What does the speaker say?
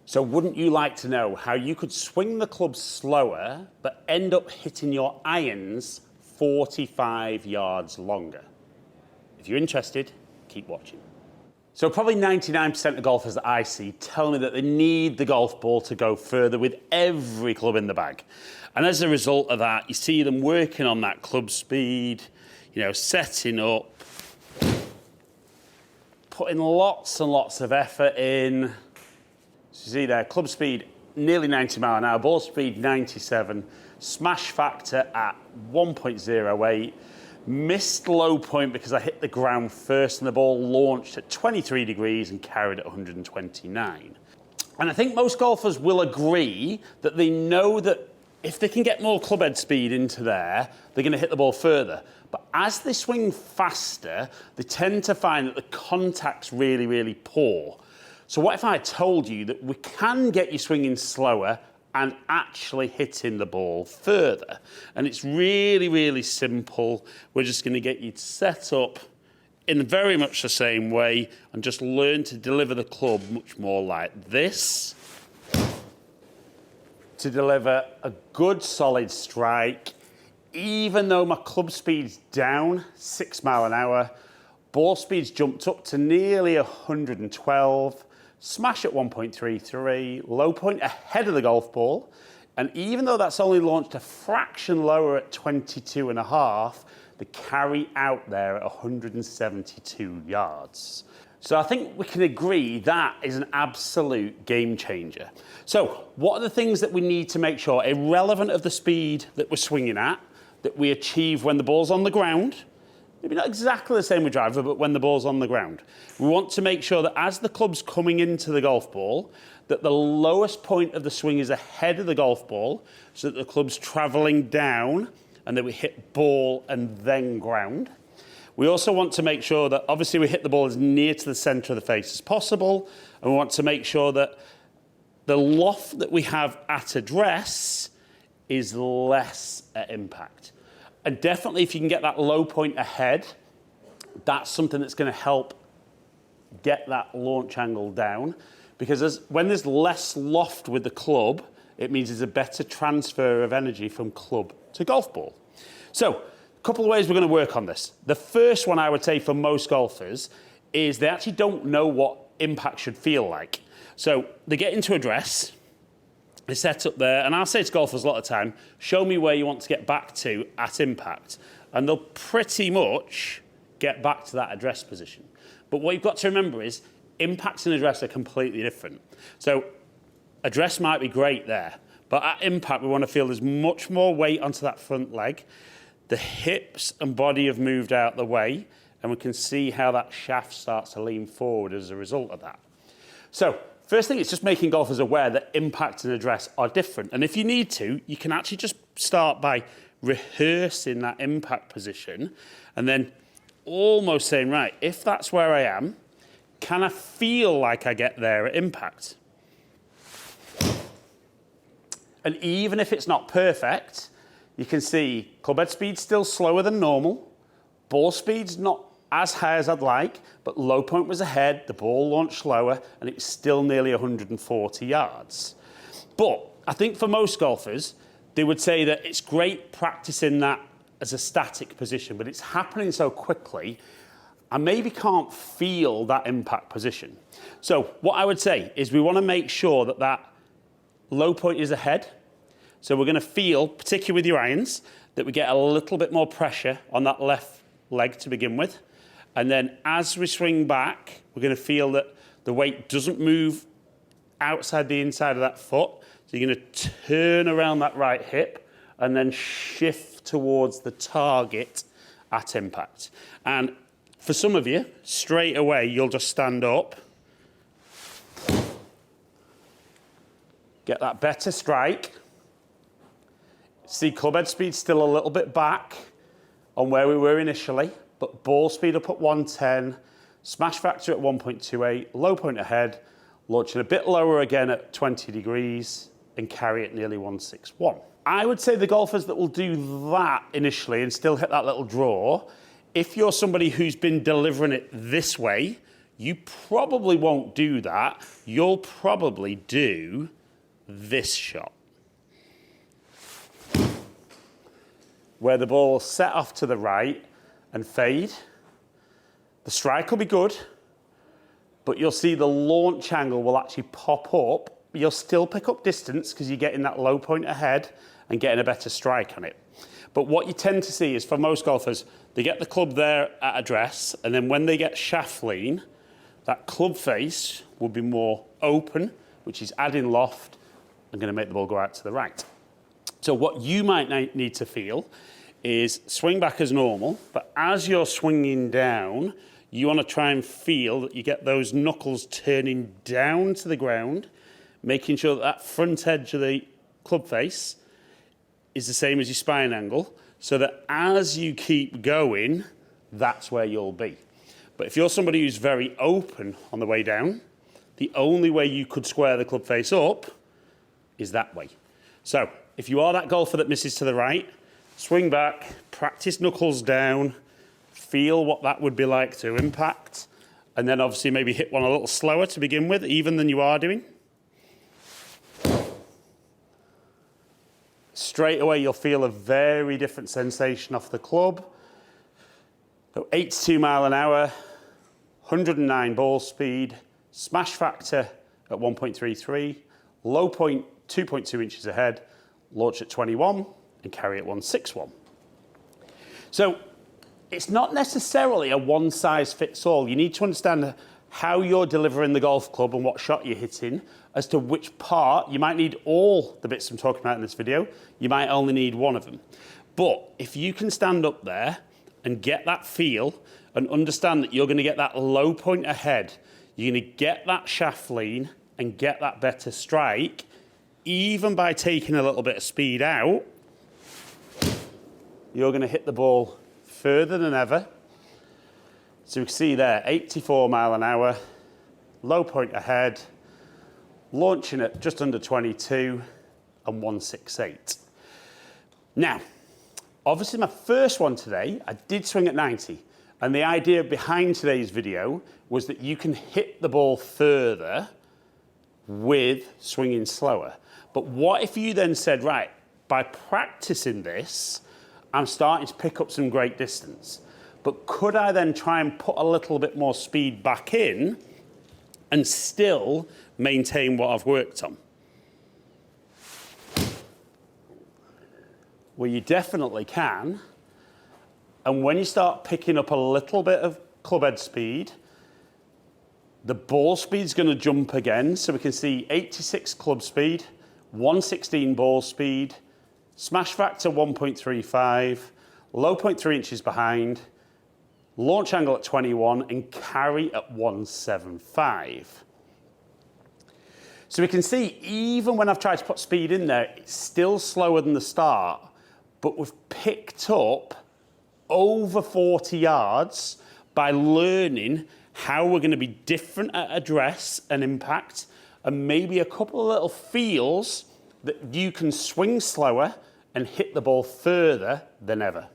So wouldn't you like to know how you could swing the club slower but end up hitting your irons 45 yards longer? If you're interested, keep watching. So probably 99% of golfers that I see tell me that they need the golf ball to go further with every club in the bag. And as a result of that, you see them working on that club speed, setting up, putting lots and lots of effort in. So you see there, club speed nearly 90 mile an hour, ball speed 97, smash factor at 1.08, missed low point because I hit the ground first and the ball launched at 23 degrees and carried at 129. And I think most golfers will agree that they know that if they can get more club head speed into there, they're going to hit the ball further. But as they swing faster, they tend to find that the contact's really, really poor. So what if I told you that we can get you swinging slower and actually hitting the ball further? And it's really, really simple. We're just going to get you set up in very much the same way and just learn to deliver the club much more like this. To deliver a good solid strike, even though my club speed's down 6 mile an hour, ball speed's jumped up to nearly 112, smash at 1.33, low point ahead of the golf ball, and even though that's only launched a fraction lower at 22.5, the carry out there at 172 yards. So I think we can agree that is an absolute game changer. So what are the things that we need to make sure, irrelevant of the speed that we're swinging at, that we achieve when the ball's on the ground? Maybe not exactly the same with driver, but when the ball's on the ground. We want to make sure that as the club's coming into the golf ball, that the lowest point of the swing is ahead of the golf ball, so that the club's traveling down and that we hit ball and then ground. We also want to make sure that obviously we hit the ball as near to the center of the face as possible, and we want to make sure that the loft that we have at address is less at impact. And definitely if you can get that low point ahead, that's something that's going to help get that launch angle down, because when there's less loft with the club, it means there's a better transfer of energy from club to golf ball. So, a couple of ways we're going to work on this. The first one I would say for most golfers is they actually don't know what impact should feel like. So they get into address, they set up there, and I'll say to golfers a lot of the time, show me where you want to get back to at impact. And they'll pretty much get back to that address position. But what you've got to remember is impacts and address are completely different. So address might be great there, but at impact we want to feel there's much more weight onto that front leg. The hips and body have moved out the way, and we can see how that shaft starts to lean forward as a result of that. So, first thing is just making golfers aware that impact and address are different. And if you need to, you can actually just start by rehearsing that impact position and then almost saying, right, if that's where I am, can I feel like I get there at impact? And even if it's not perfect, you can see club head speed's still slower than normal, ball speed's not as high as I'd like, but low point was ahead, the ball launched slower, and it was still nearly 140 yards. But I think for most golfers, they would say that it's great practicing that as a static position, but it's happening so quickly, I maybe can't feel that impact position. So what I would say is we want to make sure that that low point is ahead. So we're going to feel, particularly with your irons, that we get a little bit more pressure on that left leg to begin with. And then as we swing back, we're going to feel that the weight doesn't move outside the inside of that foot. So you're going to turn around that right hip and then shift towards the target at impact. And for some of you, straight away, you'll just stand up, get that better strike. See club head speed still a little bit back on where we were initially, but ball speed up at 110, smash factor at 1.28, low point ahead, launching a bit lower again at 20 degrees and carry it nearly 161. I would say the golfers that will do that initially and still hit that little draw, if you're somebody who's been delivering it this way, You probably won't do that. You'll probably do this shot, where the ball will set off to the right and fade. The strike will be good, but you'll see the launch angle will actually pop up. You'll still pick up distance because you're getting that low point ahead and getting a better strike on it. But what you tend to see is for most golfers, they get the club there at address, and then when they get shaft lean, that club face will be more open, which is adding loft and going to make the ball go out to the right. So what you might need to feel is swing back as normal, but as you're swinging down, you want to try and feel that you get those knuckles turning down to the ground, making sure that that front edge of the club face is the same as your spine angle, so that as you keep going, that's where you'll be. But if you're somebody who's very open on the way down, the only way you could square the club face up is that way. So if you are that golfer that misses to the right, swing back, practice knuckles down, feel what that would be like to impact, and then obviously maybe hit one a little slower to begin with, even than you are doing. Straight away, you'll feel a very different sensation off the club. So 82 mile an hour, 109 ball speed, smash factor at 1.33, low point 2.2 inches ahead, launch at 21 and carry at 161. So it's not necessarily a one size fits all. You need to understand how you're delivering the golf club and what shot you're hitting as to which part. You might need all the bits I'm talking about in this video. You might only need one of them. But if you can stand up there and get that feel and understand that you're going to get that low point ahead, you're going to get that shaft lean and get that better strike, even by taking a little bit of speed out, you're going to hit the ball further than ever. So you can see there, 84 mile an hour, low point ahead, launching at just under 22 and 168. Now, obviously my first one today, I did swing at 90. And the idea behind today's video was that you can hit the ball further with swinging slower. But what if you then said, right, by practicing this, I'm starting to pick up some great distance. But could I then try and put a little bit more speed back in and still maintain what I've worked on? Well, you definitely can. And when you start picking up a little bit of club head speed, the ball speed's going to jump again. So we can see 86 club speed, 116 ball speed, smash factor 1.35, low point 3 inches behind, launch angle at 21 and carry at 175. So we can see even when I've tried to put speed in there, it's still slower than the start, but we've picked up over 40 yards by learning how we're going to be different at address and impact, and maybe a couple of little feels that you can swing slower and hit the ball further than ever.